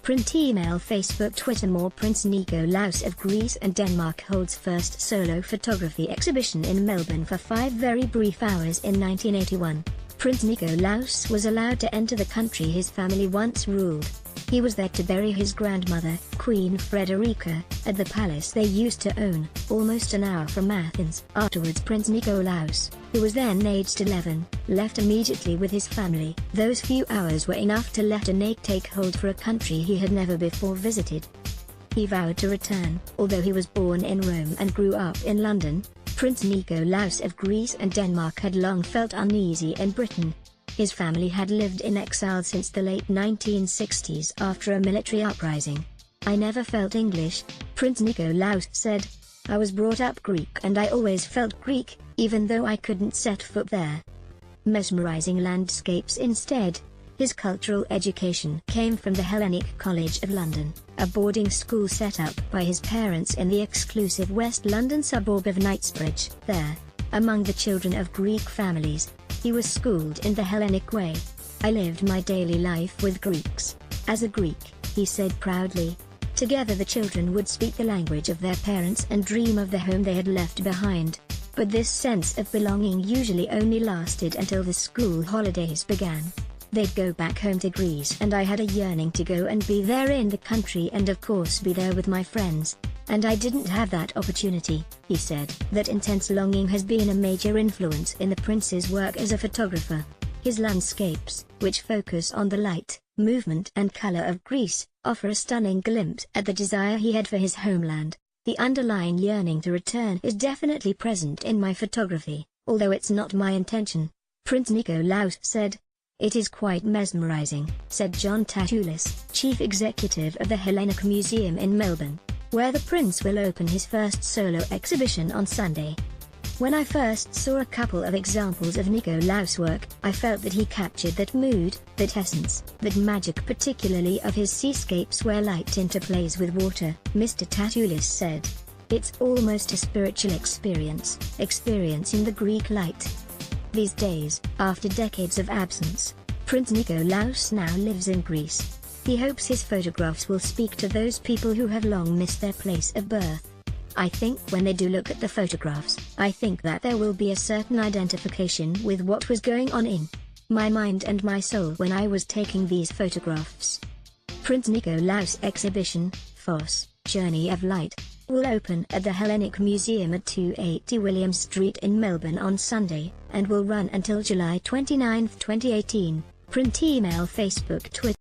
Print email Facebook Twitter More Prince Nikolaos of Greece and Denmark holds first solo photography exhibition in Melbourne for 5 very brief hours in 1981. Prince Nikolaos was allowed to enter the country his family once ruled. He was there to bury his grandmother, Queen Frederica, at the palace they used to own, almost an hour from Athens. Afterwards Prince Nikolaos, who was then aged 11, left immediately with his family. Those few hours were enough to let a take hold for a country he had never before visited. He vowed to return. Although he was born in Rome and grew up in London, Prince Nikolaos of Greece and Denmark had long felt uneasy in Britain. His family had lived in exile since the late 1960s after a military uprising. "I never felt English," Prince Nikolaos said. "I was brought up Greek and I always felt Greek, even though I couldn't set foot there." Mesmerizing landscapes instead. His cultural education came from the Hellenic College of London, a boarding school set up by his parents in the exclusive West London suburb of Knightsbridge. There, among the children of Greek families, he was schooled in the Hellenic way. "I lived my daily life with Greeks. As a Greek," he said proudly. Together the children would speak the language of their parents and dream of the home they had left behind. But this sense of belonging usually only lasted until the school holidays began. "They'd go back home to Greece and I had a yearning to go and be there in the country and of course be there with my friends. And I didn't have that opportunity," he said. That intense longing has been a major influence in the prince's work as a photographer. His landscapes, which focus on the light, movement and color of Greece, offer a stunning glimpse at the desire he had for his homeland. "The underlying yearning to return is definitely present in my photography, although it's not my intention," Prince Nikolaos said. "It is quite mesmerizing," said John Tatoulis, chief executive of the Hellenic Museum in Melbourne, where the prince will open his first solo exhibition on Sunday. "When I first saw a couple of examples of Nikolaos' work, I felt that he captured that mood, that essence, that magic, particularly of his seascapes where light interplays with water," Mr. Tatoulis said. "It's almost a spiritual experience, experiencing the Greek light." These days, after decades of absence, Prince Nikolaos now lives in Greece. He hopes his photographs will speak to those people who have long missed their place of birth. "I think when they do look at the photographs, I think that there will be a certain identification with what was going on in my mind and my soul when I was taking these photographs." Prince Nikolaos' exhibition, Phos, Journey of Light, will open at the Hellenic Museum at 280 William Street in Melbourne on Sunday, and will run until July 29, 2018. Print email Facebook Twitter